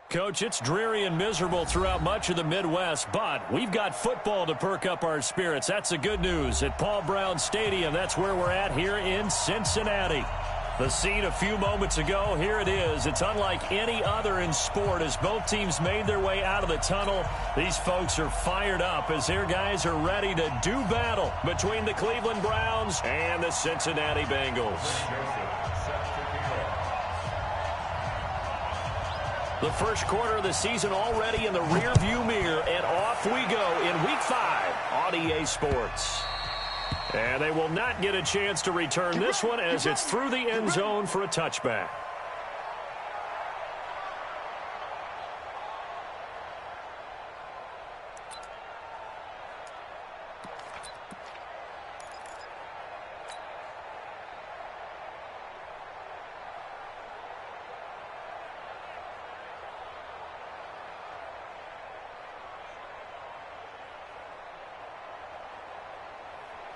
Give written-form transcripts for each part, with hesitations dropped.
Coach, it's dreary and miserable throughout much of the Midwest, but we've got football to perk up our spirits. That's the good news. At Paul Brown Stadium, that's where we're at here in Cincinnati. The scene a few moments ago, here it is. It's unlike any other in sport as both teams made their way out of the tunnel. These folks are fired up as their guys are ready to do battle between the Cleveland Browns and the Cincinnati Bengals. The first quarter of the season already in the rearview mirror, and off we go in Week 5 on EA Sports. And they will not get a chance to return this one as it's through the end zone for a touchback.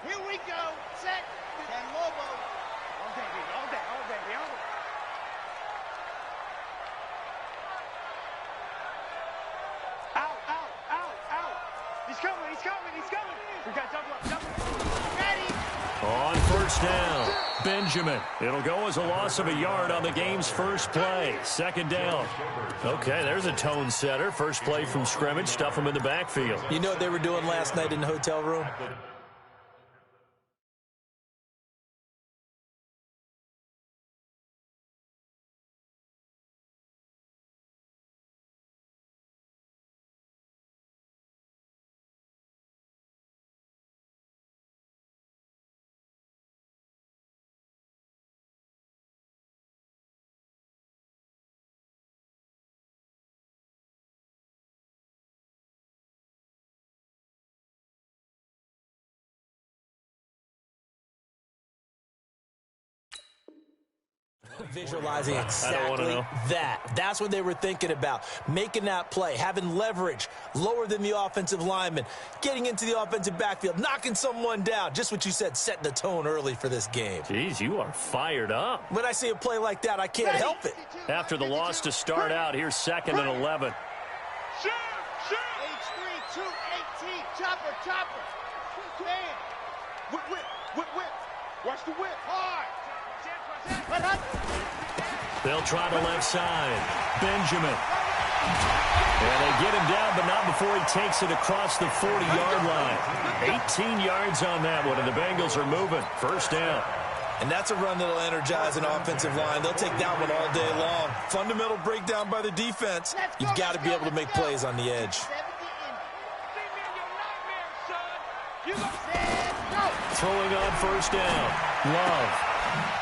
Here we go. Set. And Lobo. All day, baby. All day. All day, baby. All day. Out, out, out, out. He's coming. He's coming. He's coming. We got double up. Double up. Ready. On first down, Benjamin. It'll go as a loss of a yard on the game's first play. Second down. Okay, there's a tone setter. First play from scrimmage. Stuff him in the backfield. You know what they were doing last night in the hotel room? Visualizing exactly that. That's what they were thinking about. Making that play, having leverage, lower than the offensive lineman, getting into the offensive backfield, knocking someone down. Just what you said, setting the tone early for this game. Jeez, you are fired up. When I see a play like that, I can't help it. After the loss to start out, here's 2nd and 11. Shoot, shoot. H3, 218. Chopper, chopper. Man. Whip, whip, whip, whip. Watch the whip. Hard. They'll try the left side. Benjamin. And they get him down, but not before he takes it across the 40-yard line. 18 yards on that one, and the Bengals are moving. First down. And that's a run that'll energize an offensive line. They'll take that one all day long. Fundamental breakdown by the defense. You've got to be able to make plays on the edge. Throwing on first down. Love.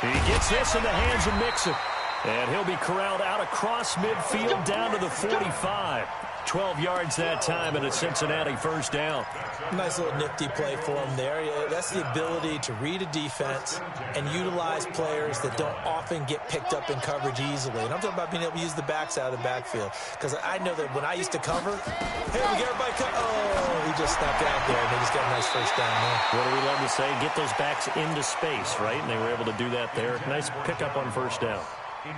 He gets this in the hands of Mixon. And he'll be corralled out across midfield down to the 45. 12 yards that time and a Cincinnati first down. Nice little nifty play for him there. That's the ability to read a defense and utilize players that don't often get picked up in coverage easily. And I'm talking about being able to use the backside of the backfield. Because I know that when I used to cover, hey, we got everybody cut. Oh, he just snuck out there, and they just got a nice first down there. What do we love to say? Get those backs into space, right? And they were able to do that there. Nice pickup on first down.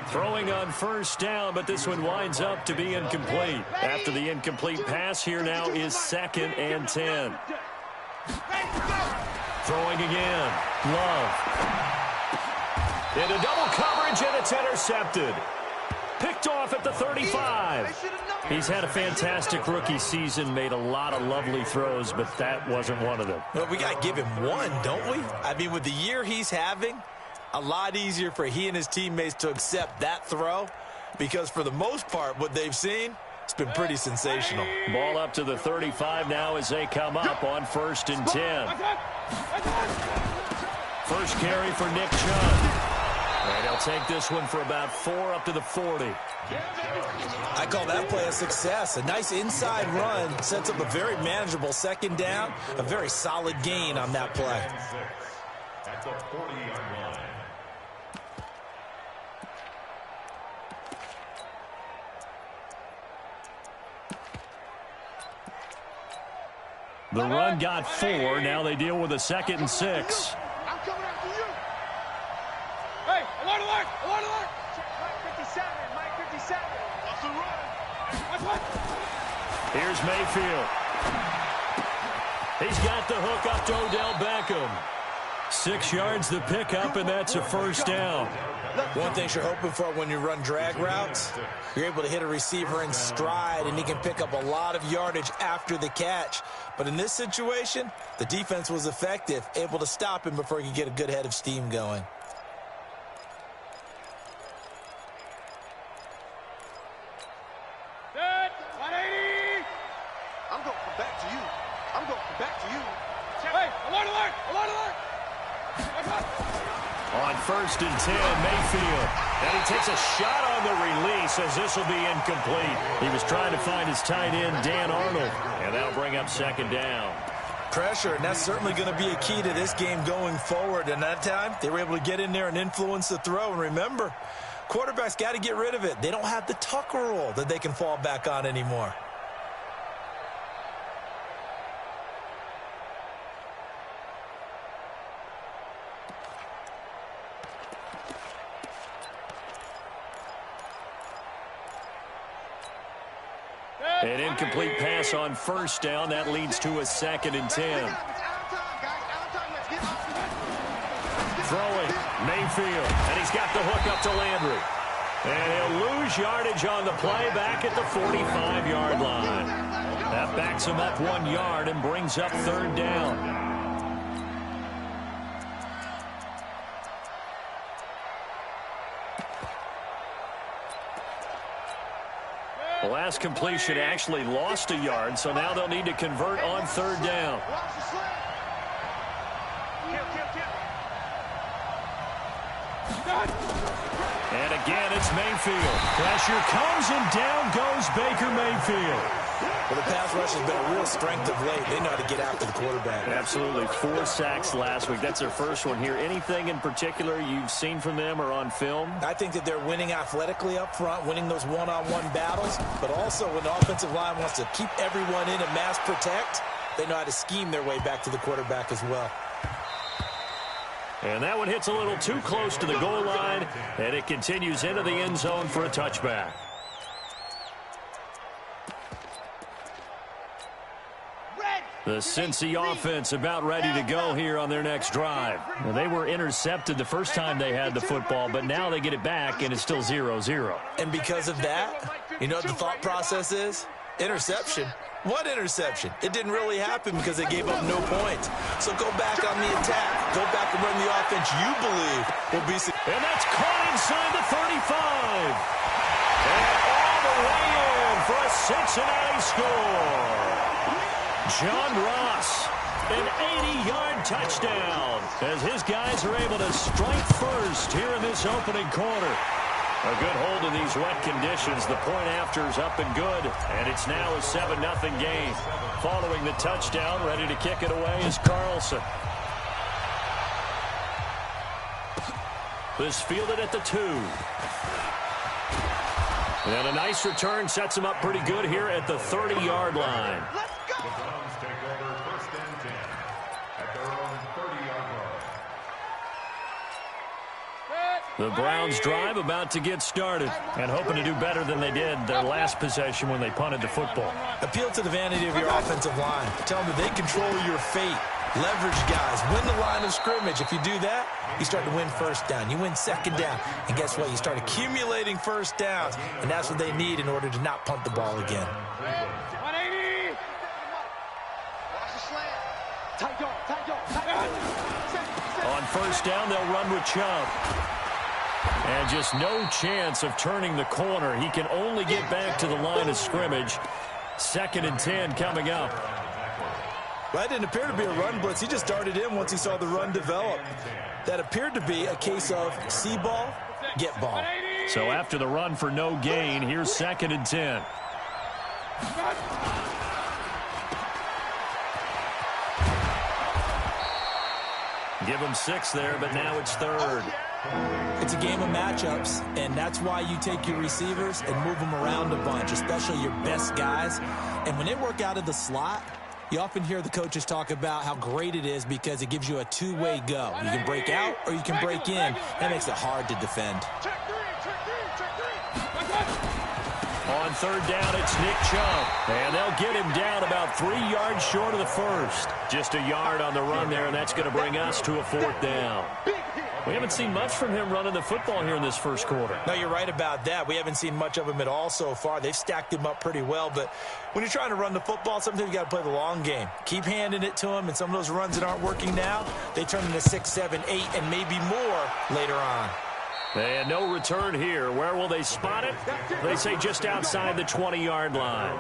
Throwing on first down, but this one winds up to be incomplete. After the incomplete pass, here now is 2nd and 10. Throwing again. Love. Into double coverage, and it's intercepted. Picked off at the 35. He's had a fantastic rookie season, made a lot of lovely throws, but that wasn't one of them. Well, we got to give him one, don't we? I mean, with the year he's having, a lot easier for he and his teammates to accept that throw because for the most part, what they've seen, it's been pretty sensational. Ball up to the 35 now as they come up on 1st and 10. First carry for Nick Chubb. And he'll take this one for about 4 up to the 40. I call that play a success. A nice inside run sets up a very manageable second down, a very solid gain on that play. At the 40-yard line. The run got 4. Now they deal with a 2nd and 6. I'm coming after you. Hey, alert, alert, alert, alert. Check Mike 57, Mike 57. That's the run. Here's Mayfield. He's got the hook up to Odell Beckham. 6 yards the pickup, and that's a first down. One thing you're hoping for when you run drag routes, you're able to hit a receiver in stride, and he can pick up a lot of yardage after the catch. But in this situation, the defense was effective, able to stop him before he could get a good head of steam going. I'm going to come back to you. I'm going to come back to you. Hey, alert, alert, alert, alert. On 1st and 10, Mayfield. And he takes a shot on the release as this will be incomplete. He was trying to find his tight end, Dan Arnold. And that'll bring up 2nd down. Pressure, and that's certainly going to be a key to this game going forward. And that time, they were able to get in there and influence the throw. And remember, quarterbacks got to get rid of it. They don't have the Tucker rule that they can fall back on anymore. An incomplete pass on 1st down. That leads to a 2nd and 10. Throwing, Mayfield. And he's got the hook up to Landry. And he'll lose yardage on the play back at the 45-yard line. That backs him up 1 yard and brings up 3rd down. The last completion actually lost a yard, so now they'll need to convert on 3rd down. And again, it's Mayfield. Pressure comes, and down goes Baker Mayfield. Well, the pass rush has been a real strength of late. They know how to get after the quarterback. Absolutely. 4 sacks last week. That's their first one here. Anything in particular you've seen from them or on film? I think that they're winning athletically up front, winning those one-on-one battles, but also when the offensive line wants to keep everyone in and mass protect, they know how to scheme their way back to the quarterback as well. And that one hits a little too close to the goal line, and it continues into the end zone for a touchback. The Cincy offense about ready to go here on their next drive. Well, they were intercepted the first time they had the football, but now they get it back, and it's still 0-0. And because of that, you know what the thought process is? Interception. What interception? It didn't really happen because they gave up no points. So go back on the attack. Go back and run the offense you believe will be successful. And that's caught inside the 35. And all the way in for a Cincinnati score. John Ross, an 80-yard touchdown as his guys are able to strike first here in this opening quarter. A good hold in these wet conditions. The point after is up and good, and it's now a 7-0 game. Following the touchdown, ready to kick it away is Carlson. This fielded at the 2. And a nice return sets him up pretty good here at the 30-yard line. The Browns take over 1st and 10 at their own 30-yard line. The Browns drive about to get started and hoping to do better than they did their last possession when they punted the football. Appeal to the vanity of your offensive line. Tell them that they control your fate. Leverage guys. Win the line of scrimmage. If you do that, you start to win 1st down. You win 2nd down. And guess what? You start accumulating 1st downs. And that's what they need in order to not punt the ball again. 180. Watch the slant. On 1st down, they'll run with Chubb. And just no chance of turning the corner. He can only get back to the line of scrimmage. 2nd and 10 coming up. That didn't appear to be a run blitz. He just darted in once he saw the run develop. That appeared to be a case of see ball, get ball. So after the run for no gain, here's 2nd and 10. Give him 6 there, but now it's 3rd. It's a game of matchups, and that's why you take your receivers and move them around a bunch, especially your best guys. And when they work out of the slot, you often hear the coaches talk about how great it is because it gives you a two-way go. You can break out or you can break in. That makes it hard to defend. On third down, it's Nick Chubb. And they'll get him down about 3 yards short of the first. Just a yard on the run there, and that's going to bring us to a fourth down. We haven't seen much from him running the football here in this first quarter. No, you're right about that. We haven't seen much of him at all so far. They've stacked him up pretty well, but when you're trying to run the football, sometimes you got to play the long game. Keep handing it to him, and some of those runs that aren't working now, they turn into 6, 7, 8, and maybe more later on. And no return here. Where will they spot it? They say just outside the 20-yard line.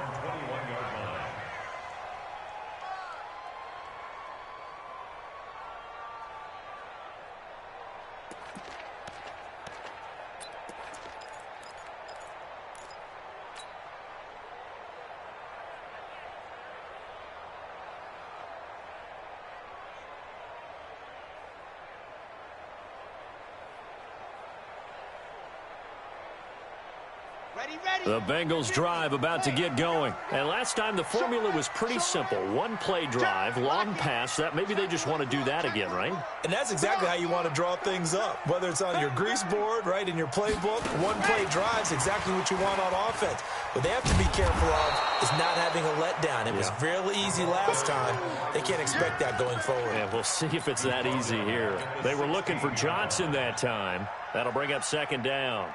The Bengals drive about to get going. And last time the formula was pretty simple. One play drive, long pass. That maybe they just want to do that again, right? And that's exactly how you want to draw things up. Whether it's on your grease board, right, in your playbook, one play drive is exactly what you want on offense. What they have to be careful of is not having a letdown. It was really easy last time. They can't expect that going forward. Yeah, we'll see if it's that easy here. They were looking for Johnson that time. That'll bring up second down.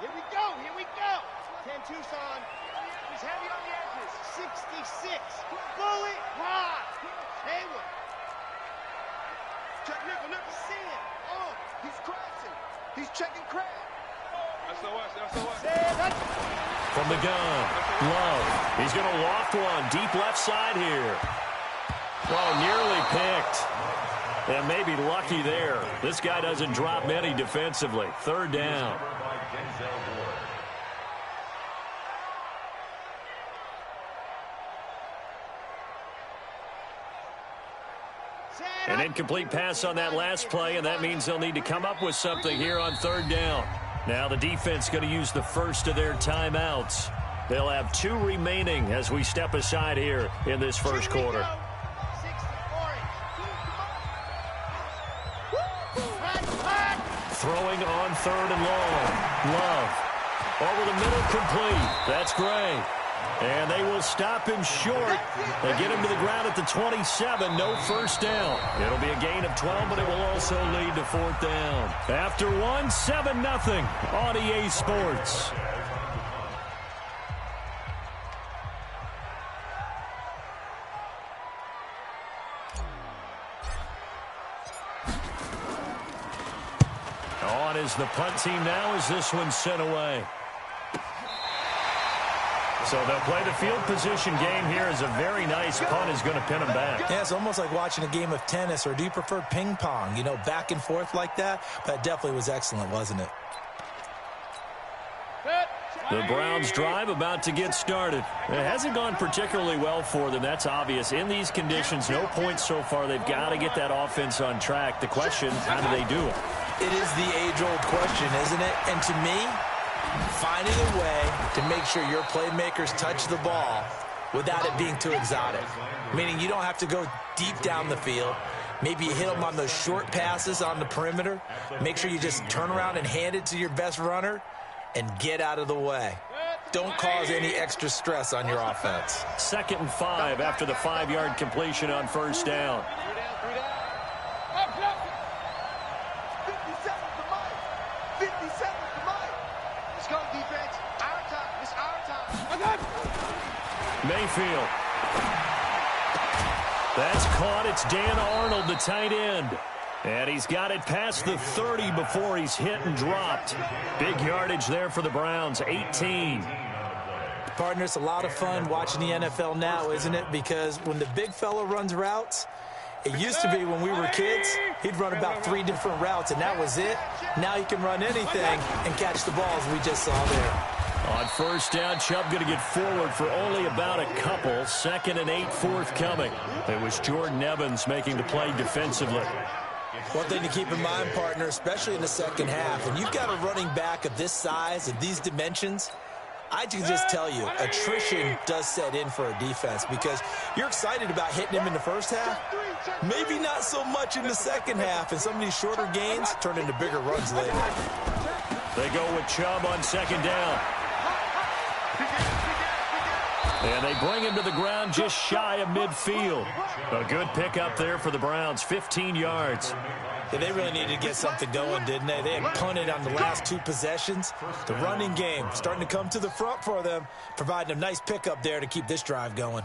Here we go, here we go. 10 Tucson. He's heavy on the edges. 66. Bullet high. Hayward. Check nickel, nickel. See him. Oh, he's crossing. He's checking crack. That's the From the gun, Love. He's going to loft one deep left side here. Oh, nearly picked. And maybe lucky there. This guy doesn't drop many defensively. Third down. An incomplete pass on that last play, and that means they'll need to come up with something here on third down. Now the defense going to use the first of their timeouts. They'll have 2 remaining as we step aside here in this first quarter. Throwing on third and long. Love. Over the middle, complete. That's Gray. And they will stop him short. They get him to the ground at the 27. No first down. It'll be a gain of 12, but it will also lead to fourth down. After 1, 7-0 on EA Sports. On is the punt team now as this one's sent away. So they'll play the field position game here as a very nice punt is going to pin them back. Yeah, it's almost like watching a game of tennis, or do you prefer ping pong? You know, back and forth like that? That definitely was excellent, wasn't it? The Browns drive about to get started. It hasn't gone particularly well for them. That's obvious. In these conditions, no points so far. They've got to get that offense on track. The question, how do they do it? It is the age-old question, isn't it? And to me, finding a way to make sure your playmakers touch the ball without it being too exotic. Meaning you don't have to go deep down the field. Maybe you hit them on those short passes on the perimeter. Make sure you just turn around and hand it to your best runner and get out of the way. Don't cause any extra stress on your offense. 2nd and 5 after the 5-yard completion on first down. Mayfield. That's caught. It's Dan Arnold, the tight end. And he's got it past the 30 before he's hit and dropped. Big yardage there for the Browns, 18. Partner, it's a lot of fun watching the NFL now, isn't it? Because when the big fella runs routes, it used to be when we were kids, he'd run about 3 different routes, and that was it. Now he can run anything and catch the balls we just saw there. On first down, Chubb going to get forward for only about a couple. 2nd and 8 forthcoming. It was Jordan Evans making the play defensively. One thing to keep in mind, partner, especially in the second half, when you've got a running back of this size, of these dimensions, I can just tell you, attrition does set in for a defense because you're excited about hitting him in the first half. Maybe not so much in the second half, and some of these shorter gains turn into bigger runs later. They go with Chubb on 2nd down. And they bring him to the ground just shy of midfield. A good pickup there for the Browns, 15 yards. Yeah, they really needed to get something going, didn't they? They had punted on the last 2 possessions. The running game starting to come to the front for them, providing a nice pickup there to keep this drive going.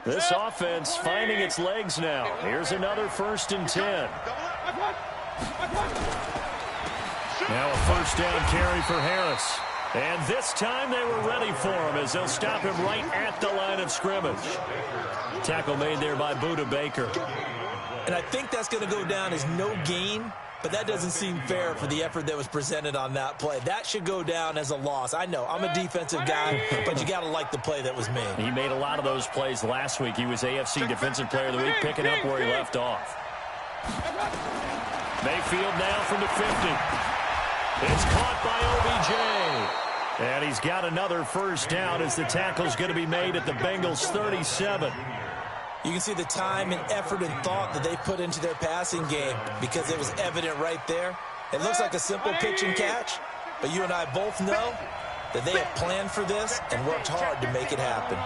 This offense finding its legs now. Here's another 1st and 10. Now a 1st down carry for Harris. And this time they were ready for him as they'll stop him right at the line of scrimmage. Tackle made there by Budda Baker. And I think that's going to go down as no gain, but that doesn't seem fair for the effort that was presented on that play. That should go down as a loss. I know, I'm a defensive guy, but you got to like the play that was made. He made a lot of those plays last week. He was AFC Defensive Player of the Week, picking up where he left off. Mayfield now from the 50. It's caught by OBJ. And he's got another 1st down as the tackle's going to be made at the Bengals' 37. You can see the time and effort and thought that they put into their passing game because it was evident right there. It looks like a simple pitch and catch, but you and I both know that they have planned for this and worked hard to make it happen.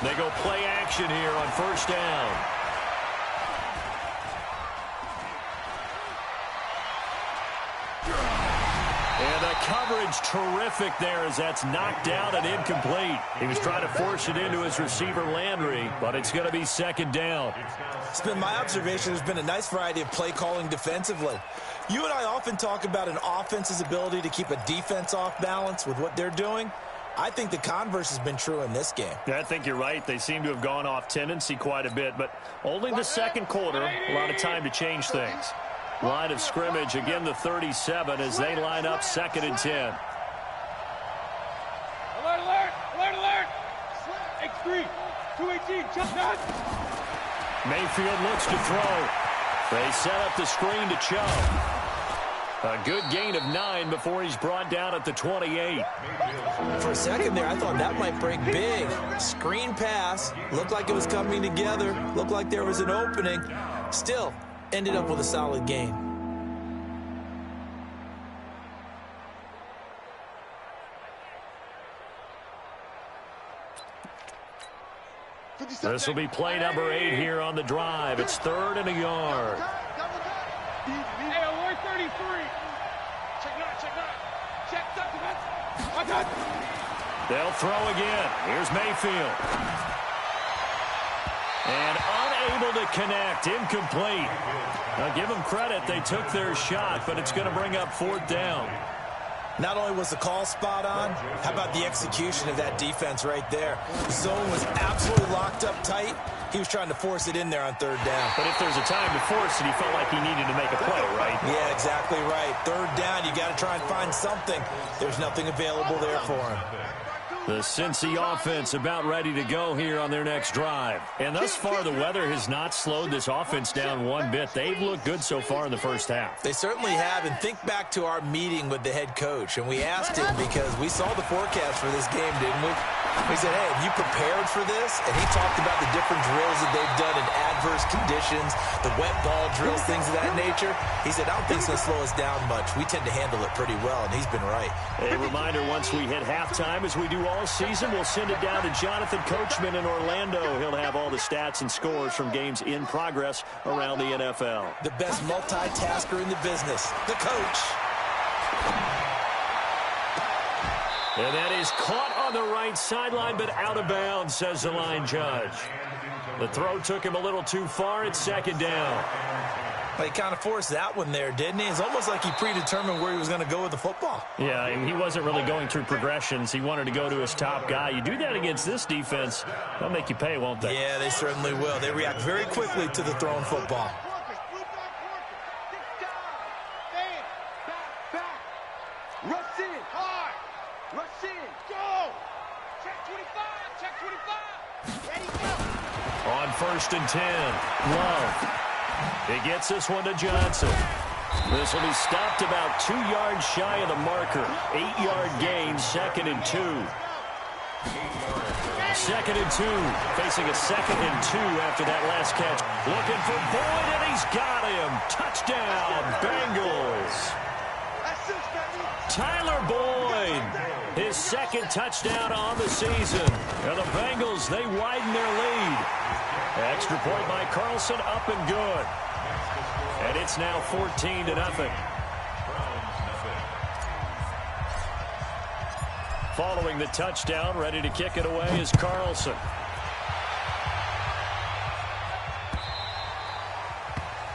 They go play action here on 1st down. And the coverage terrific there as that's knocked down and incomplete. He was trying to force it into his receiver Landry, but it's going to be 2nd down. It's been my observation there's been a nice variety of play calling defensively. You and I often talk about an offense's ability to keep a defense off balance with what they're doing. I think the converse has been true in this game. Yeah, I think you're right. They seem to have gone off tendency quite a bit, but only the 2nd quarter, a lot of time to change things. Line of scrimmage, again the 37 as they line up 2nd and 10. Alert, alert, alert, alert. X3, 218, jump down. Mayfield looks to throw. They set up the screen to Chubb. A good gain of 9 before he's brought down at the 28. For a second there, I thought that might break big. Screen pass, looked like it was coming together, looked like there was an opening. Still, ended up with a solid gain. This will be play number 8 here on the drive. It's 3rd and a yard. Hey, alert 33. Check it out, check it out. Check that. They'll throw again. Here's Mayfield. And unable to connect, incomplete. Now give them credit, they took their shot, but it's going to bring up 4th down. Not only was the call spot on, how about the execution of that defense right there? The zone was absolutely locked up tight. He was trying to force it in there on 3rd down. But if there's a time to force it, he felt like he needed to make a play, right? Yeah, exactly right. 3rd down, you got to try and find something. There's nothing available there for him. The Cincy offense about ready to go here on their next drive. And thus far, the weather has not slowed this offense down one bit. They've looked good so far in the 1st half. They certainly have. And think back to our meeting with the head coach. And we asked him because we saw the forecast for this game, didn't we? We said, hey, have you prepared for this? And he talked about the different drills that they've done in adverse conditions, the wet ball drills, things of that nature. He said, I don't think it's going to slow us down much. We tend to handle it pretty well, and he's been right. A reminder, once we hit halftime, as we do all season, we'll send it down to Jonathan Coachman in Orlando. He'll have all the stats and scores from games in progress around the NFL. The best multitasker in the business, the coach. And that is caught on the right sideline, but out of bounds, says the line judge. The throw took him a little too far. It's 2nd down. Well, he kind of forced that one there, didn't he? It's almost like he predetermined where he was going to go with the football. Yeah, and he wasn't really going through progressions. He wanted to go to his top guy. You do that against this defense, they'll make you pay, won't they? Yeah, they certainly will. They react very quickly to the thrown football. Rush in, hard. Rush in, go. Check 25, check 25. Ready, go. On 1st and 10, Love. He gets this one to Johnson. This will be stopped about 2 yards shy of the marker. 8-yard gain, 2nd and 2. 2nd and 2. Facing a 2nd and 2 after that last catch. Looking for Boyd, and he's got him. Touchdown, Bengals. Tyler Boyd, his 2nd touchdown on the season. And the Bengals, they widen their lead. Extra point by Carlson, up and good. And it's now 14-0. Following the touchdown, ready to kick it away is Carlson.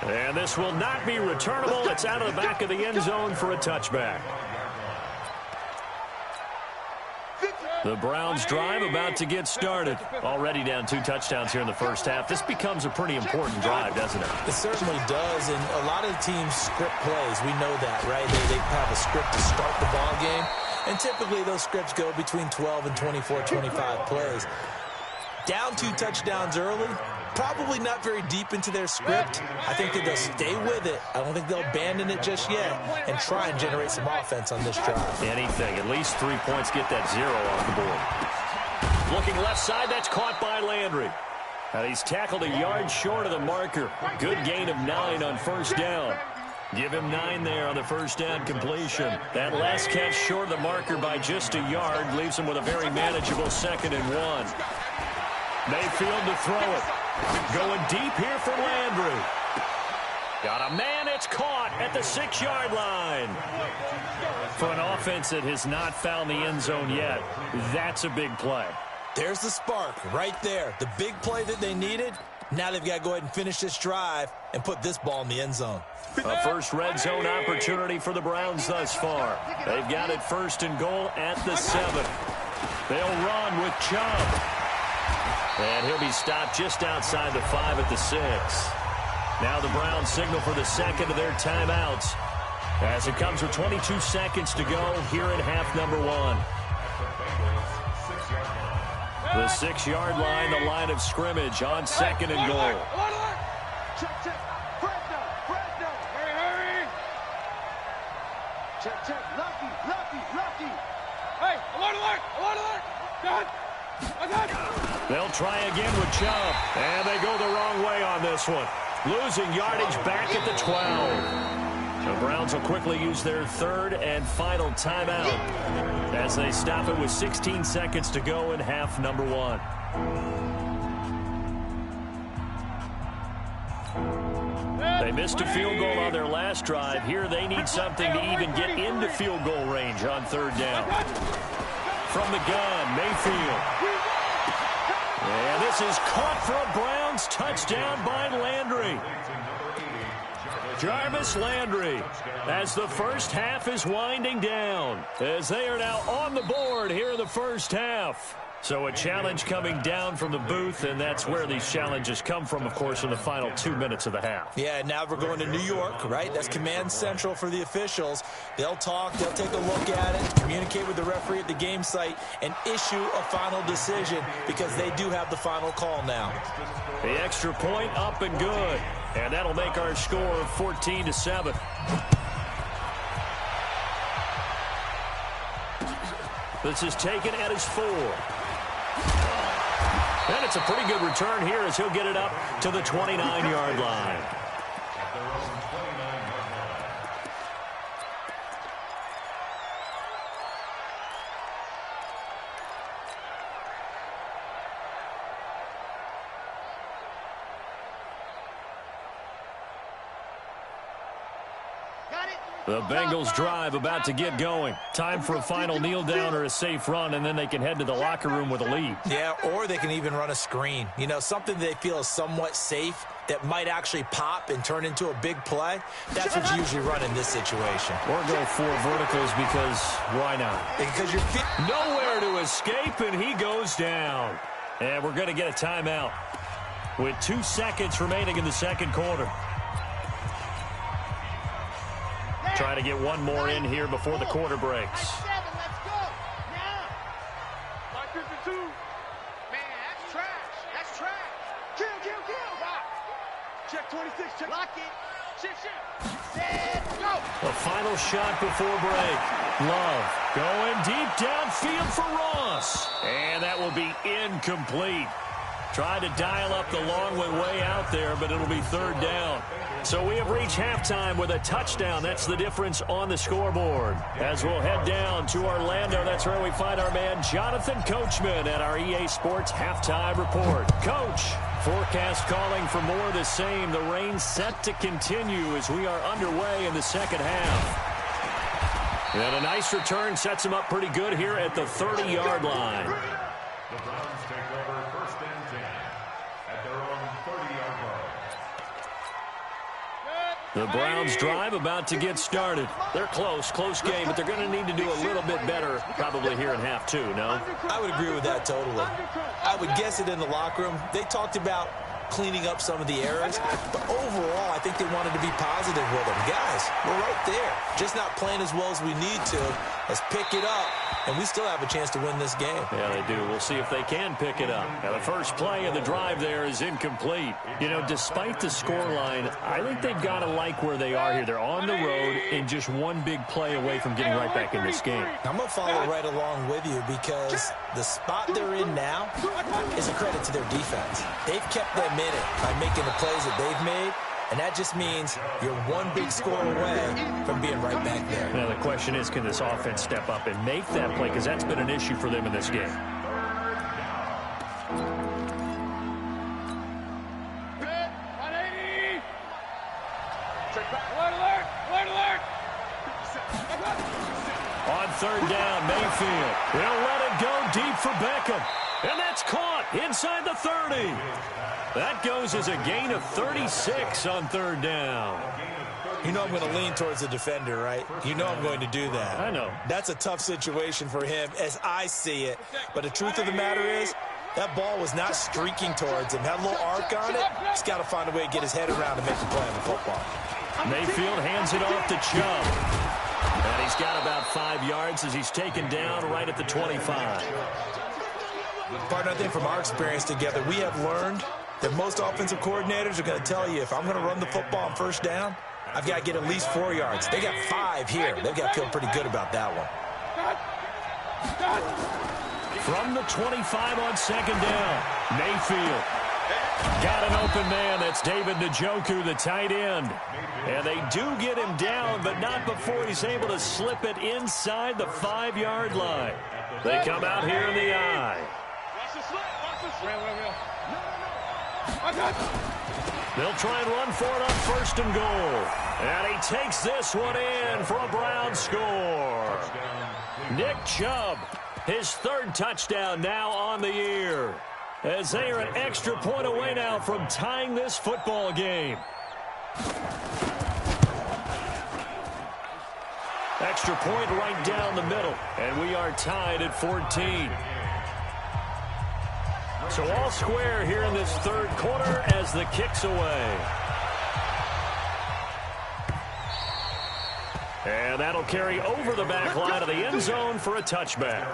And this will not be returnable. It's out of the back of the end zone for a touchback. The Browns drive about to get started. Already down 2 touchdowns here in the first half. This becomes a pretty important drive, doesn't it? It certainly does, and a lot of the teams script plays. We know that, right? They have a script to start the ball game, and typically those scripts go between 12 and 24, 25 plays. Down 2 touchdowns early, probably not very deep into their script. I think that they'll stay with it. I don't think they'll abandon it just yet and try and generate some offense on this drive. Anything. At least 3 points, get that 0 off the board. Looking left side, that's caught by Landry. And he's tackled a yard short of the marker. Good gain of 9 on first down. Give him 9 there on the first down completion. That last catch short of the marker by just a yard leaves him with a very manageable 2nd and 1. Mayfield to throw it. Going deep here for Landry. Got a man, it's caught at the 6-yard line. For an offense that has not found the end zone yet, that's a big play. There's the spark right there. The big play that they needed. Now they've got to go ahead and finish this drive and put this ball in the end zone. A first red zone opportunity for the Browns thus far. They've got it 1st and goal at the 7. They'll run with Chubb. And he'll be stopped just outside the 5 at the 6. Now the Browns signal for the 2nd of their timeouts as it comes with 22 seconds to go here in half number 1. The 6-yard line, the line of scrimmage on 2nd and goal. Check. Fresno. Hurry. Check. Lucky. Hey, alert. God. They'll try again with Chubb, and they go the wrong way on this one. Losing yardage back at the 12. The Browns will quickly use their 3rd and final timeout as they stop it with 16 seconds to go in half number 1. They missed a field goal on their last drive. Here they need something to even get into field goal range on 3rd down. From the gun, Mayfield. And this is caught for a Browns touchdown by Landry. Jarvis Landry, as the first half is winding down, as they are now on the board here in the first half. So a challenge coming down from the booth, and that's where these challenges come from, of course, in the final 2 minutes of the half. Yeah, now we're going to New York, right? That's command central for the officials. They'll talk, they'll take a look at it, communicate with the referee at the game site, and issue a final decision because they do have the final call now. The extra point up and good, and that'll make our score 14-7. This is taken at his 4. And it's a pretty good return here as he'll get it up to the 29-yard line. The Bengals drive about to get going. Time for a final kneel down or a safe run, and then they can head to the locker room with a lead. Yeah, or they can even run a screen. You know, something they feel is somewhat safe that might actually pop and turn into a big play. That's what you usually run in this situation. Or go 4 verticals because why not? Because you're nowhere to escape, and he goes down. And we're going to get a timeout with 2 seconds remaining in the second quarter. Trying to get one more in here before the quarter breaks. Let's go. Now. 52. Man, that's trash. Kill. Wow. Check 26. Check. Lock it. Set, go. The final shot before break. Love going deep downfield for Ross. And that will be incomplete. Tried to dial up the long way out there, but it'll be third down. So we have reached halftime with a touchdown. That's the difference on the scoreboard. As we'll head down to Orlando, that's where we find our man Jonathan Coachman at our EA Sports Halftime Report. Coach, forecast calling for more of the same. The rain set to continue as we are underway in the second half. And a nice return sets him up pretty good here at the 30-yard line. The Browns take over first and 10 at their own 30-yard line. The Browns drive about to get started. They're close game, but they're going to need to do a little bit better probably here in half two, no? I would agree with that totally. I would guess it in the locker room. They talked about cleaning up some of the errors, but overall, I think they wanted to be positive with them. Guys, we're right there. Just not playing as well as we need to. Let's pick it up, and we still have a chance to win this game. Yeah, they do. We'll see if they can pick it up. Now, the first play of the drive there is incomplete. You know, despite the scoreline, I think they've got to like where they are here. They're on the road and just one big play away from getting right back in this game. I'm going to follow right along with you because the spot they're in now is a credit to their defense. They've kept them in it by making the plays that they've made, and that just means you're one big score away from being right back there. Now, the question is, can this offense step up and make that play? Because that's been an issue for them in this game. On third down, Mayfield will let it go deep for Beckham. And that's caught inside the 30. That goes as a gain of 36 on third down. You know I'm going to lean towards the defender, right? You know I'm going to do that. I know. That's a tough situation for him as I see it. But the truth of the matter is, that ball was not streaking towards him. Had a little arc on it. He's got to find a way to get his head around and make the play on the football. Mayfield hands it off to Chubb. And he's got about 5 yards as he's taken down right at the 25. Partner, I think from our experience together, we have learned that most offensive coordinators are going to tell you, if I'm going to run the football on first down, I've got to get at least 4 yards. They got 5 here. They've got to feel pretty good about that one. From the 25 on second down, Mayfield got an open man. That's David Njoku, the tight end. And they do get him down, but not before he's able to slip it inside the 5-yard line. They come out here in the eye. They'll try and run for it on first and goal. And he takes this one in for a Brown score. Nick Chubb, his third touchdown now on the year. As they are an extra point away now from tying this football game. Extra point right down the middle. And we are tied at 14. So all square here in this third quarter as the kick's away. And that'll carry over the back line of the end zone for a touchback.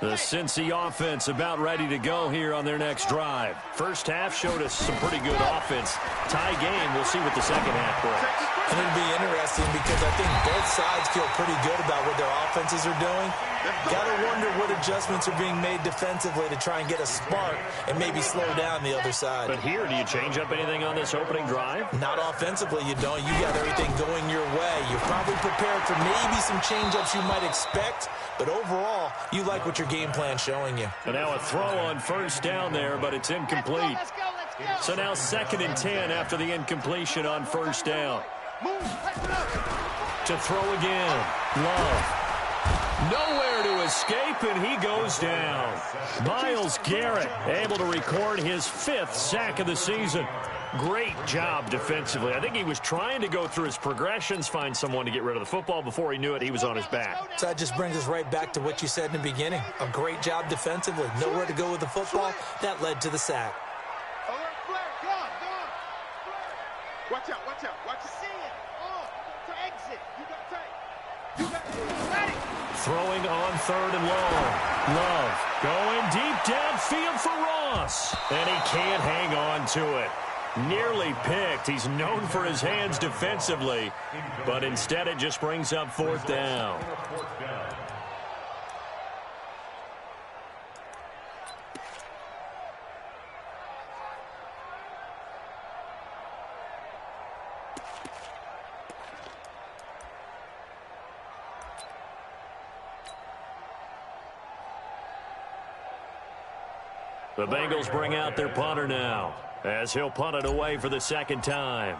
The Cincy offense about ready to go here on their next drive. First half showed us some pretty good offense. Tie game, we'll see what the second half brings. And it'll be interesting because I think both sides feel pretty good about what their offenses are doing. Got to wonder what adjustments are being made defensively to try and get a spark and maybe slow down the other side. But here, do you change up anything on this opening drive? Not offensively, you don't. You got everything going your way. You're probably prepared for maybe some change-ups you might expect, but overall, you like what your game plan's showing you. And now a throw on first down there, but it's incomplete. Let's go. So now 2nd and 10 after the incompletion on first down. To throw again. Love. Nowhere to escape, and he goes down. Myles Garrett able to record his 5th sack of the season. Great job defensively. I think he was trying to go through his progressions, find someone to get rid of the football. Before he knew it, he was on his back. So that just brings us right back to what you said in the beginning. A great job defensively. Nowhere to go with the football. That led to the sack. Watch out. Watch it. See it. To exit. You got tight. Ready. throwing on 3rd and long. Love going deep downfield for Ross. And he can't hang on to it. Nearly picked. He's known for his hands defensively, but instead it just brings up 4th down. The Bengals bring out their punter now, as he'll punt it away for the 2nd time.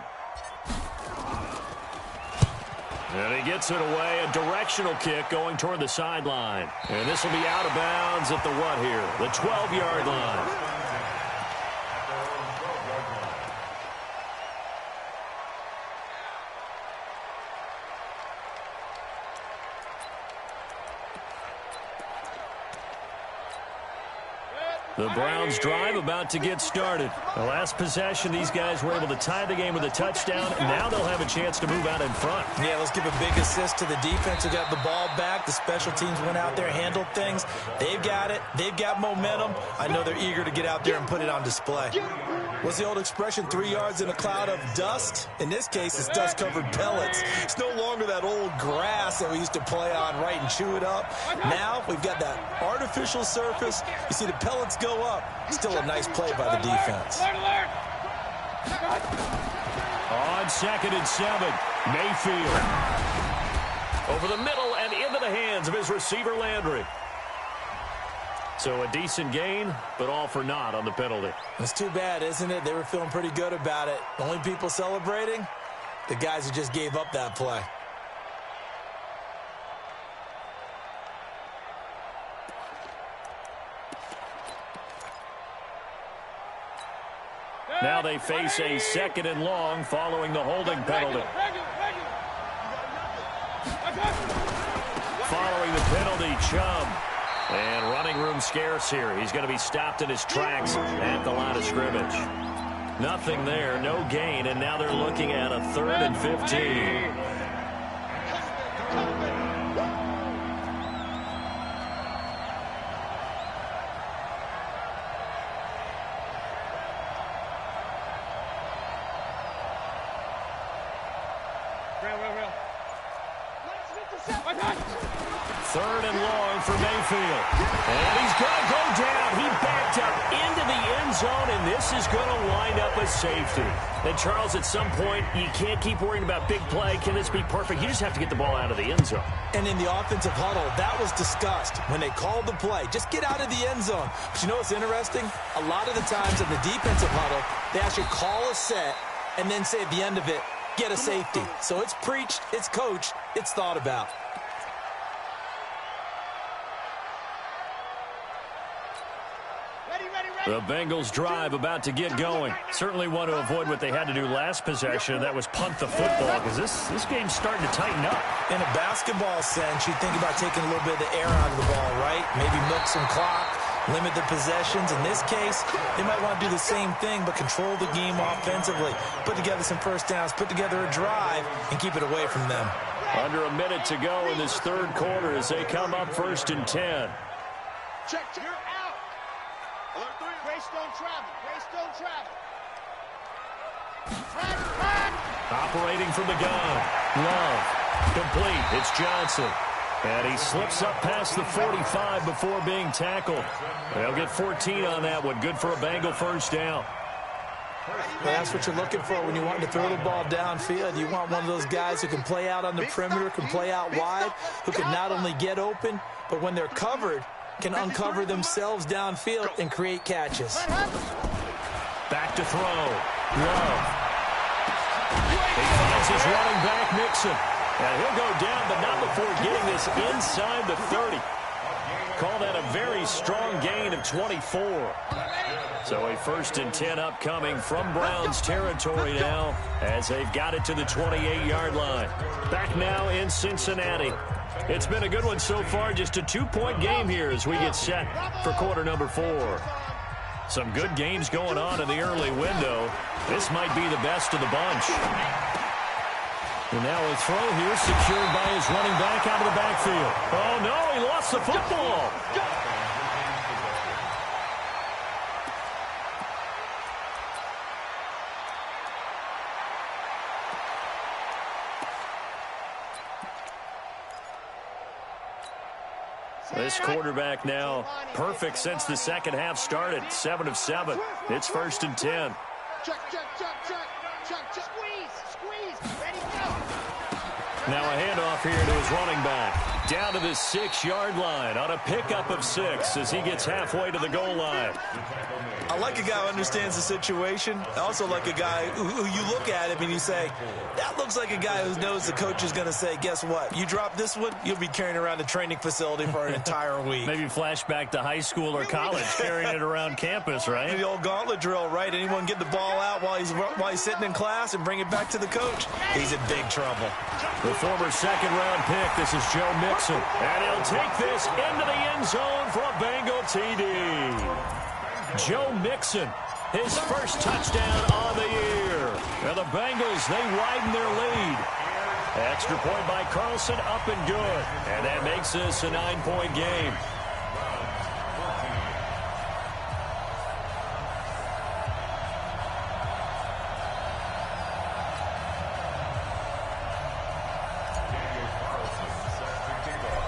And he gets it away, a directional kick going toward the sideline. And this will be out of bounds at the what here? The 12-yard line. The Browns drive about to get started. The last possession, these guys were able to tie the game with a touchdown, and now they'll have a chance to move out in front. Yeah, let's give a big assist to the defense who got the ball back. The special teams went out there, handled things. They've got it. They've got momentum. I know they're eager to get out there and put it on display. What's the old expression, 3 yards in a cloud of dust? In this case, it's dust-covered pellets. It's no longer that old grass that we used to play on, right, and chew it up. Now we've got that artificial surface. You see the pellets go up. Still a nice play by the defense. On 2nd and 7, Mayfield. Over the middle and into the hands of his receiver, Landry. So a decent gain, but all for naught on the penalty. It's too bad, isn't it? They were feeling pretty good about it. The only people celebrating, the guys who just gave up that play. Now they face a 2nd and long following the holding penalty. Following the penalty, Chubb. And running room scarce here. He's going to be stopped in his tracks at the line of scrimmage. Nothing there, no gain, and now they're looking at a 3rd and 15. Third and long for Mayfield. And he's going to go down. He backed up into the end zone, and this is going to wind up a safety. And, Charles, at some point, you can't keep worrying about big play. Can this be perfect? You just have to get the ball out of the end zone. And in the offensive huddle, that was discussed when they called the play. Just get out of the end zone. But you know what's interesting? A lot of the times in the defensive huddle, they actually call a set and then say at the end of it, get a safety. So it's preached, it's coached, it's thought about. The Bengals drive about to get going. Certainly want to avoid what they had to do last possession. That was punt the football, because this game's starting to tighten up. In a basketball sense, you think about taking a little bit of the air out of the ball, right? Maybe milk some clock, limit the possessions. In this case, they might want to do the same thing, but control the game offensively. Put together some first downs, put together a drive, and keep it away from them. Under a minute to go in this third quarter as they come up 1st and 10. Check. You're out. Alert 3. Grace don't travel. Grace don't travel. Operating from the gun. Love. Complete. It's Johnson. And he slips up past the 45 before being tackled. They'll get 14 on that one. Good for a Bengal first down. Well, that's what you're looking for when you want to throw the ball downfield. You want one of those guys who can play out on the perimeter, can play out wide, who can not only get open, but when they're covered, can uncover themselves downfield and create catches. Back to throw. Love. He finds his running back, Mixon. And he'll go down, but not before getting this inside the 30. Call that a very strong gain of 24. So a 1st and 10 upcoming from Browns territory now as they've got it to the 28-yard line. Back now in Cincinnati. It's been a good one so far, just a 2-point game here as we get set for quarter number 4. Some good games going on in the early window. This might be the best of the bunch. And now a throw here secured by his running back out of the backfield. Oh, no, he lost the football. This quarterback now perfect since the second half started. 7 of 7. It's 1st and 10. Check. Squeeze. Ready, go. Now a handoff here to his running back. Down to the 6-yard line on a pickup of 6 as he gets halfway to the goal line. I like a guy who understands the situation. I also like a guy who you look at him and you say, that looks like a guy who knows the coach is going to say, guess what? You drop this one, you'll be carrying around the training facility for an entire week. Maybe flashback to high school or college, carrying it around campus, right? The old gauntlet drill, right? Anyone get the ball out while he's sitting in class and bring it back to the coach? He's in big trouble. The former second-round pick, this is Joe Mixon. And he'll take this into the end zone for a Bengal TD. Joe Mixon, his first touchdown of the year. And the Bengals, they widen their lead. Extra point by Carlson, up and good. And that makes this a 9-point game.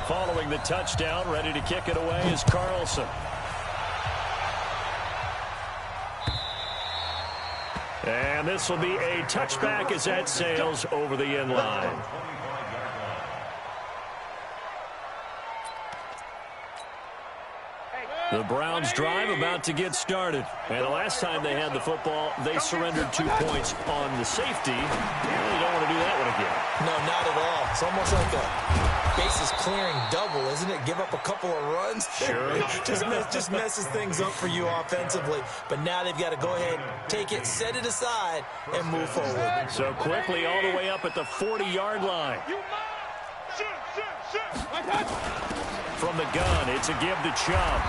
Following the touchdown, ready to kick it away is Carlson. And this will be a touchback as that sails over the end line. The Browns drive about to get started. And the last time they had the football, they surrendered 2 points on the safety. They really don't want to do that one again. No, not at all. It's almost like a bases clearing double, isn't it? Give up a couple of runs. Sure. just messes things up for you offensively. But now they've got to go ahead, take it, set it aside, and move forward. So quickly all the way up at the 40-yard line. From the gun, it's a give to Chubb.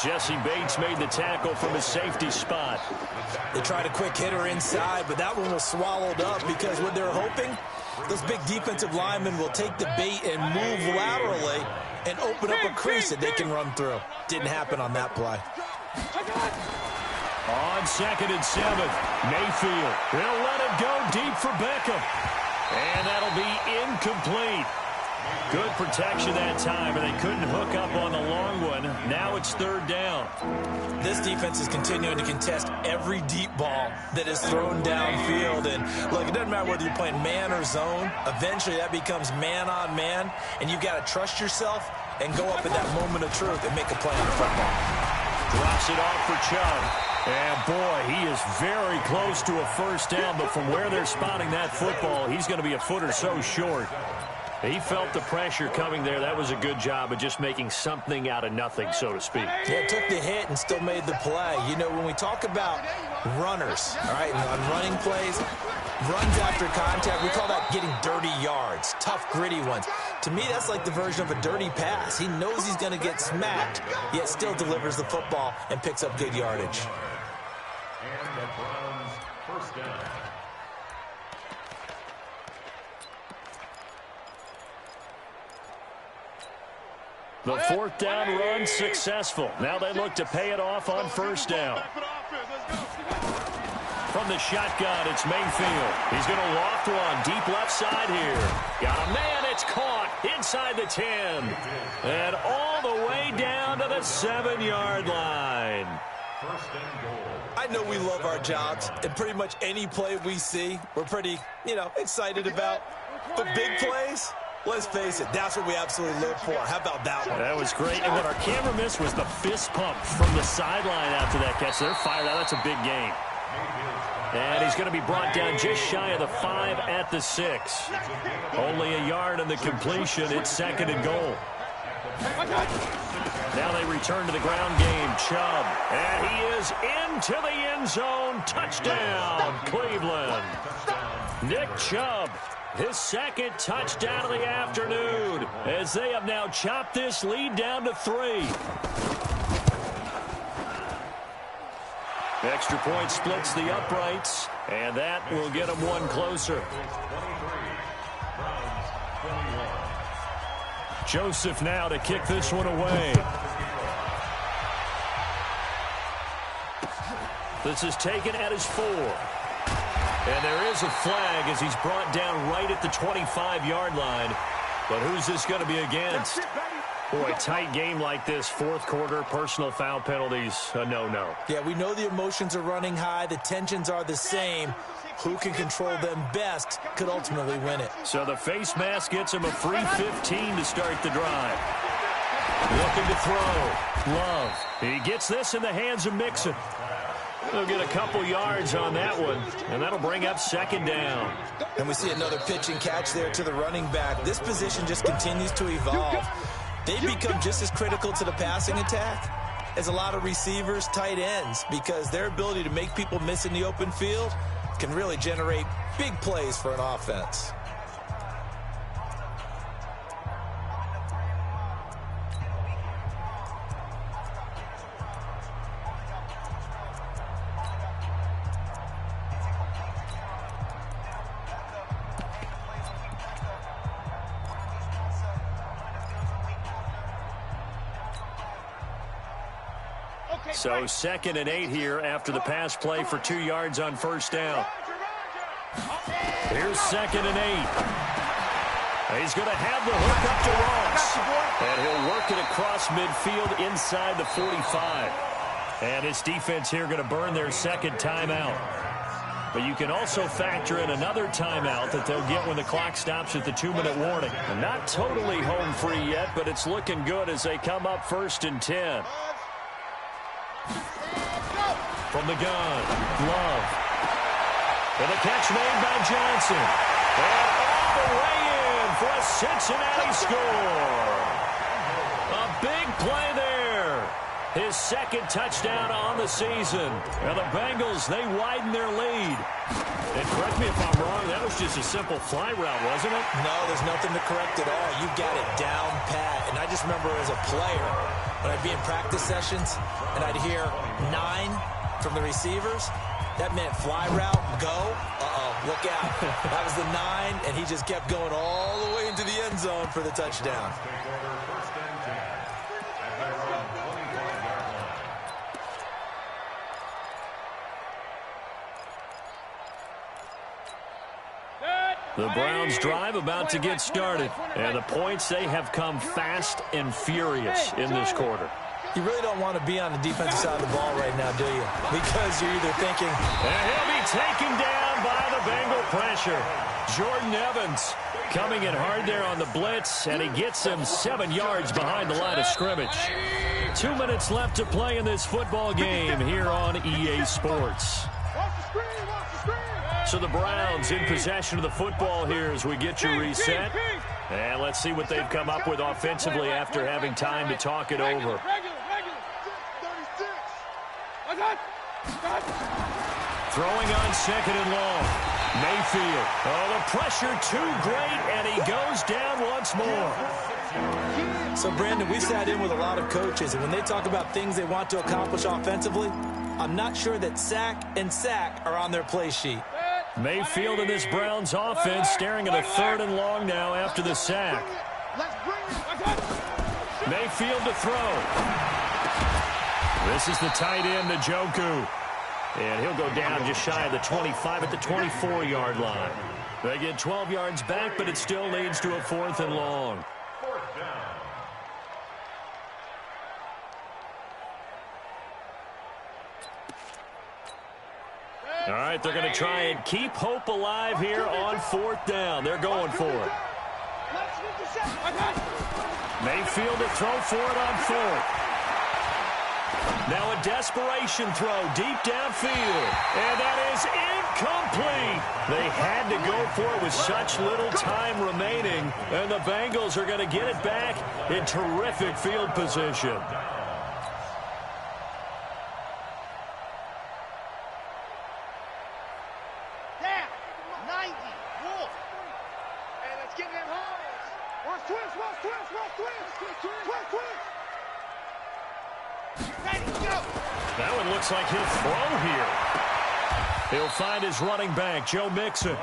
Jesse Bates made the tackle from his safety spot. They tried a quick hitter inside, but that one was swallowed up because what they're hoping, those big defensive linemen will take the bait and move laterally and open up a crease that they can run through. Didn't happen on that play. On 2nd and 7, Mayfield. They'll let it go deep for Beckham. And that'll be incomplete. Good protection that time, and they couldn't hook up on the long one. Now it's 3rd down. This defense is continuing to contest every deep ball that is thrown downfield. And, look, it doesn't matter whether you're playing man or zone. Eventually, that becomes man-on-man, and you've got to trust yourself and go up at that moment of truth and make a play on the football. Drops it off for Chubb. And, boy, he is very close to a 1st down, but from where they're spotting that football, he's going to be a foot or so short. He felt the pressure coming there. That was a good job of just making something out of nothing, so to speak. Yeah, took the hit and still made the play. You know, when we talk about runners, all right, on running plays, runs after contact, we call that getting dirty yards, tough, gritty ones. To me, that's like the version of a dirty pass. He knows he's going to get smacked, yet still delivers the football and picks up good yardage. And the Browns' 1st down. The 4th down run successful. Now they look to pay it off on 1st down. From the shotgun, it's Mayfield. He's going to loft one deep left side here. Got a man, it's caught inside the 10. And all the way down to the 7-yard line. 1st and goal. I know we love our jobs, and pretty much any play we see, we're pretty, excited about. But big plays, let's face it, that's what we absolutely live for. How about that one? That was great. And what our camera missed was the fist pump from the sideline after that catch. They're fired out. That's a big game. And he's going to be brought down just shy of the 5 at the 6. Only a yard in the completion. It's 2nd and goal. Now they return to the ground game. Chubb. And he is into the end zone. Touchdown, Cleveland. Nick Chubb. His 2nd touchdown of the afternoon as they have now chopped this lead down to 3. Extra point splits the uprights. And that will get them one closer. Joseph now to kick this one away. This is taken at his 4. And there is a flag as he's brought down right at the 25-yard line. But who's this going to be against? Boy, tight game like this, fourth quarter, personal foul penalties, a no-no. Yeah, we know the emotions are running high. The tensions are the same. Who can control them best could ultimately win it. So the face mask gets him a free 15 to start the drive. Looking to throw. Love. He gets this in the hands of Mixon. He'll get a couple yards on that one, and that'll bring up second down. And we see another pitch and catch there to the running back. This position just continues to evolve. They become just as critical to the passing attack as a lot of receivers, tight ends, because their ability to make people miss in the open field can really generate big plays for an offense. So 2nd and 8 here after the pass play for 2 yards on first down. Here's 2nd and 8. He's going to have the hook up to Ross. And he'll work it across midfield inside the 45. And his defense here going to burn their second timeout. But you can also factor in another timeout that they'll get when the clock stops at the 2-minute warning. And not totally home free yet, but it's looking good as they come up 1st and 10. From the gun, Love. And a catch made by Johnson. And all the way in for a Cincinnati score. A big play there. His second touchdown on the season. And the Bengals, they widen their lead. And correct me if I'm wrong, that was just a simple fly route, wasn't it? No, there's nothing to correct at all. You got it down pat. And I just remember as a player, when I'd be in practice sessions and I'd hear 9 from the receivers, that meant fly route, go. Look out. That was the 9, and he just kept going all the way into the end zone for the touchdown. The Browns drive about to get started. And the points, they have come fast and furious in this quarter. You really don't want to be on the defensive side of the ball right now, do you? Because you're either thinking, and he'll be taken down by the Bengal pressure. Jordan Evans coming in hard there on the blitz, and he gets him 7 yards behind the line of scrimmage. 2 minutes left to play in this football game here on EA Sports. So the Browns in possession of the football here as we get you reset. And let's see what they've come up with offensively after having time to talk it over. Throwing on 2nd and long. Mayfield. Oh, the pressure too great, and he goes down once more. So, Brandon, we sat in with a lot of coaches, and when they talk about things they want to accomplish offensively, I'm not sure that sack and sack are on their play sheet. Mayfield in this Browns offense staring at a 3rd and long now after the sack. Mayfield to throw. This is the tight end, Njoku. And he'll go down just shy of the 25 at the 24-yard line. They get 12 yards back, but it still leads to a 4th and long. All right, they're going to try and keep hope alive here on 4th down. They're going for it. Mayfield to throw for it on 4th. Now a desperation throw deep downfield. And that is incomplete. They had to go for it with such little time remaining. And the Bengals are going to get it back in terrific field position. That one looks like he'll throw here. He'll find his running back, Joe Mixon.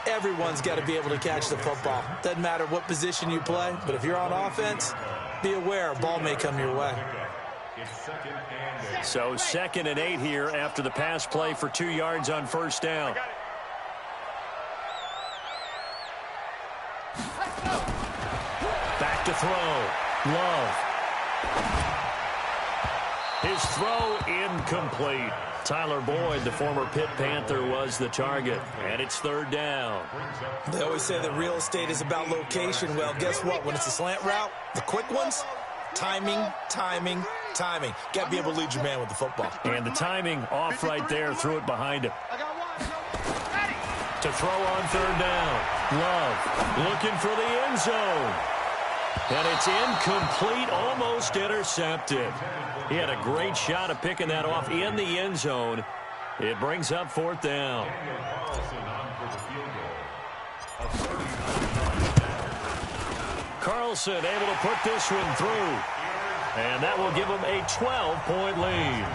Everyone's got to be able to catch the football. Doesn't matter what position you play, but if you're on offense, be aware a ball may come your way. So 2nd and 8 here after the pass play for 2 yards on first down. Back to throw. Love. His throw incomplete. Tyler Boyd, the former Pitt Panther, was the target. And it's 3rd down. They always say that real estate is about location. Well, guess what? When it's a slant route, the quick ones, timing, timing, timing. Got to be able to lead your man with the football. And the timing off right there. Threw it behind him. To throw on 3rd down. Love looking for the end zone. And it's incomplete, almost intercepted. He had a great shot of picking that off in the end zone. It brings up 4th down. Carlson able to put this one through. And that will give them a 12-point lead.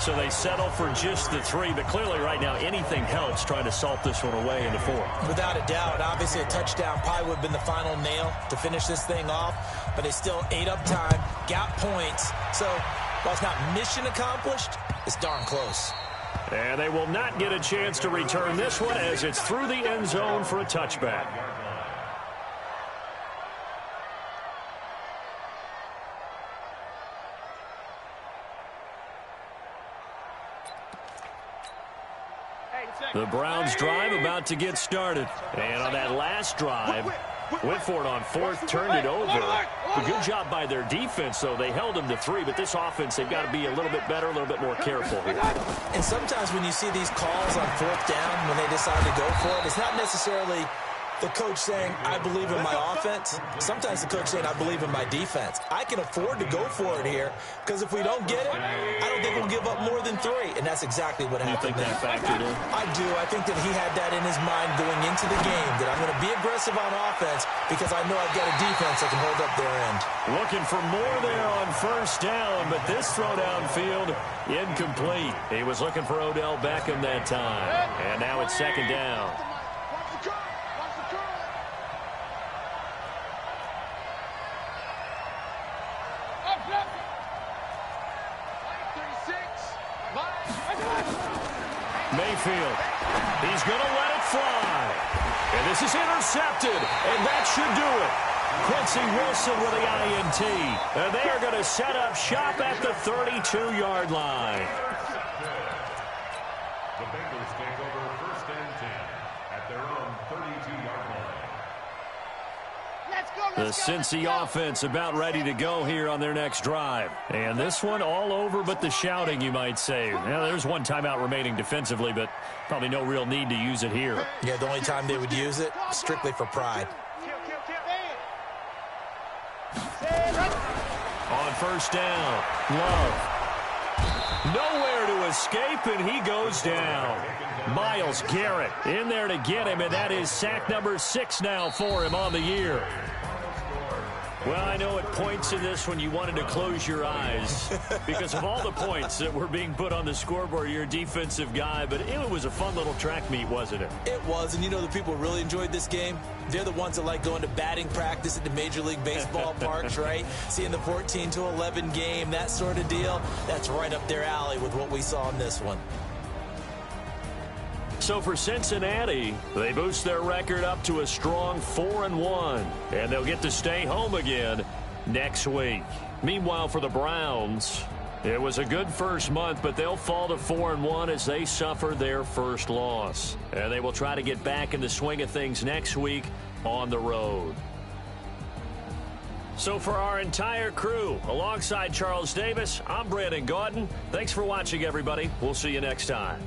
So they settle for just the 3, but clearly right now anything helps trying to salt this one away into 4. Without a doubt, obviously a touchdown probably would have been the final nail to finish this thing off, but they still ate up time, got points. So while it's not mission accomplished, it's darn close. And they will not get a chance to return this one as it's through the end zone for a touchback. The Browns drive about to get started. And on that last drive, went for it on 4th, turned it over. A good job by their defense, though. They held them to 3, but this offense, they've got to be a little bit better, a little bit more careful here. And sometimes when you see these calls on 4th down, when they decide to go for it, it's not necessarily the coach saying, I believe in my offense. Sometimes the coach saying, I believe in my defense. I can afford to go for it here because if we don't get it, I don't think we'll give up more than 3. And that's exactly what happened. You think that factored in? I do. I think that he had that in his mind going into the game, that I'm going to be aggressive on offense because I know I've got a defense that can hold up their end. Looking for more there on first down, but this throw downfield incomplete. He was looking for Odell Beckham that time. And now it's 2nd down. Mayfield, he's going to let it fly. And this is intercepted, and that should do it. Quincy Wilson with the INT. And they are going to set up shop at the 32-yard line. The Bengals take over 1st and 10 at their own 32-yard line. The Cincy offense about ready to go here on their next drive. And this one all over but the shouting, you might say. Now, there's one timeout remaining defensively, but probably no real need to use it here. Yeah, the only time they would use it, strictly for pride. On first down, Love. Nowhere to escape, and he goes down. Myles Garrett in there to get him, and that is sack number 6 now for him on the year. Well, I know at points in this one you wanted to close your eyes because of all the points that were being put on the scoreboard. You're a defensive guy, but it was a fun little track meet, wasn't it? It was, and you know the people who really enjoyed this game? They're the ones that like going to batting practice at the Major League Baseball parks, right? Seeing the 14-11 game, that sort of deal. That's right up their alley with what we saw in this one. So for Cincinnati, they boost their record up to a strong 4-1, and they'll get to stay home again next week. Meanwhile, for the Browns, it was a good first month, but they'll fall to 4-1 as they suffer their first loss. And they will try to get back in the swing of things next week on the road. So for our entire crew, alongside Charles Davis, I'm Brandon Gaudin. Thanks for watching, everybody. We'll see you next time.